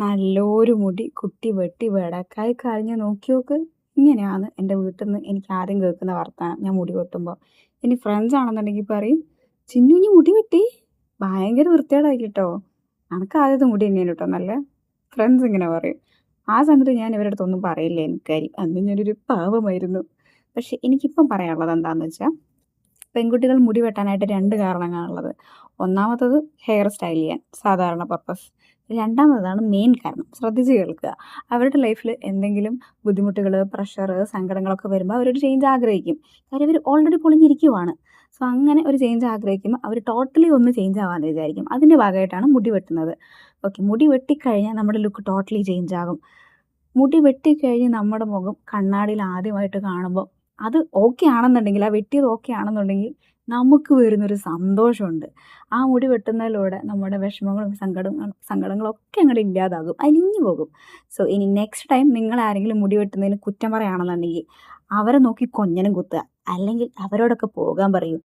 നല്ലൊരു മുടി കുത്തി വെട്ടി വെടക്കായി കഴിഞ്ഞ് നോക്കി നോക്ക്. ഇങ്ങനെയാണ് എൻ്റെ വീട്ടിൽ നിന്ന് എനിക്ക് ആദ്യം കേൾക്കുന്ന വർത്താനം ഞാൻ മുടി വെട്ടുമ്പോൾ. ഇനി ഫ്രണ്ട്സ് ആണെന്നുണ്ടെങ്കിൽ പറയും, ചിന്നു ഇനി മുടി വെട്ടി ഭയങ്കര വൃത്തികേടായി കേട്ടോ, അനക്ക് ആദ്യത്തെ മുടി തന്നെയാണ് കേട്ടോ നല്ല. ഫ്രണ്ട്സ് ഇങ്ങനെ പറയും. ആ സമയത്ത് ഞാൻ ഇവരുടെ അടുത്തൊന്നും പറയില്ല, എനിക്കാര്യം അന്ന് ഞാനൊരു പാവമായിരുന്നു. പക്ഷെ എനിക്കിപ്പം പറയാനുള്ളത് എന്താണെന്ന് വെച്ചാൽ, പെൺകുട്ടികൾ മുടി വെട്ടാനായിട്ട് രണ്ട് കാരണങ്ങളാണുള്ളത്. ഒന്നാമത്തത് ഹെയർ സ്റ്റൈൽ ചെയ്യാൻ, സാധാരണ പർപ്പസ്. രണ്ടാമതാണ് മെയിൻ കാരണം. ശ്രദ്ധിച്ച് കേൾക്കുക. അവരുടെ ലൈഫിൽ എന്തെങ്കിലും ബുദ്ധിമുട്ടുകൾ, പ്രഷർ, സങ്കടങ്ങളൊക്കെ വരുമ്പോൾ അവരൊരു ചേഞ്ച് ആഗ്രഹിക്കും. കാര്യം അവർ ഓൾറെഡി പൊളിഞ്ഞിരിക്കുവാണ്. സോ അങ്ങനെ ഒരു ചേഞ്ച് ആഗ്രഹിക്കുമ്പോൾ അവർ ടോട്ടലി ഒന്ന് ചേഞ്ച് ആവാമെന്ന് വിചാരിക്കും. അതിൻ്റെ ഭാഗമായിട്ടാണ് മുടി വെട്ടുന്നത്. ഓക്കെ, മുടി വെട്ടിക്കഴിഞ്ഞാൽ നമ്മുടെ ലുക്ക് ടോട്ടലി ചേഞ്ച് ആകും. മുടി വെട്ടിക്കഴിഞ്ഞ് നമ്മുടെ മുഖം കണ്ണാടിയിൽ ആദ്യമായിട്ട് കാണുമ്പോൾ അത് ഓക്കെ ആണെന്നുണ്ടെങ്കിൽ, ആ വെട്ടിയത് ഓക്കെ ആണെന്നുണ്ടെങ്കിൽ നമുക്ക് വരുന്നൊരു സന്തോഷമുണ്ട്. ആ മുടി വെട്ടുന്നതിലൂടെ നമ്മുടെ വിഷമങ്ങളും സങ്കടങ്ങളൊക്കെ അങ്ങോട്ട് ഇല്ലാതാകും, അലിഞ്ഞു പോകും. സോ ഇനി നെക്സ്റ്റ് ടൈം നിങ്ങൾ ആരെങ്കിലും മുടി വെട്ടുന്നതിന് കുറ്റം പറയുകയാണെന്നുണ്ടെങ്കിൽ അവരെ നോക്കി കൊഞ്ഞനം കുത്തുക, അല്ലെങ്കിൽ അവരോടൊക്കെ പോകാൻ പറയും.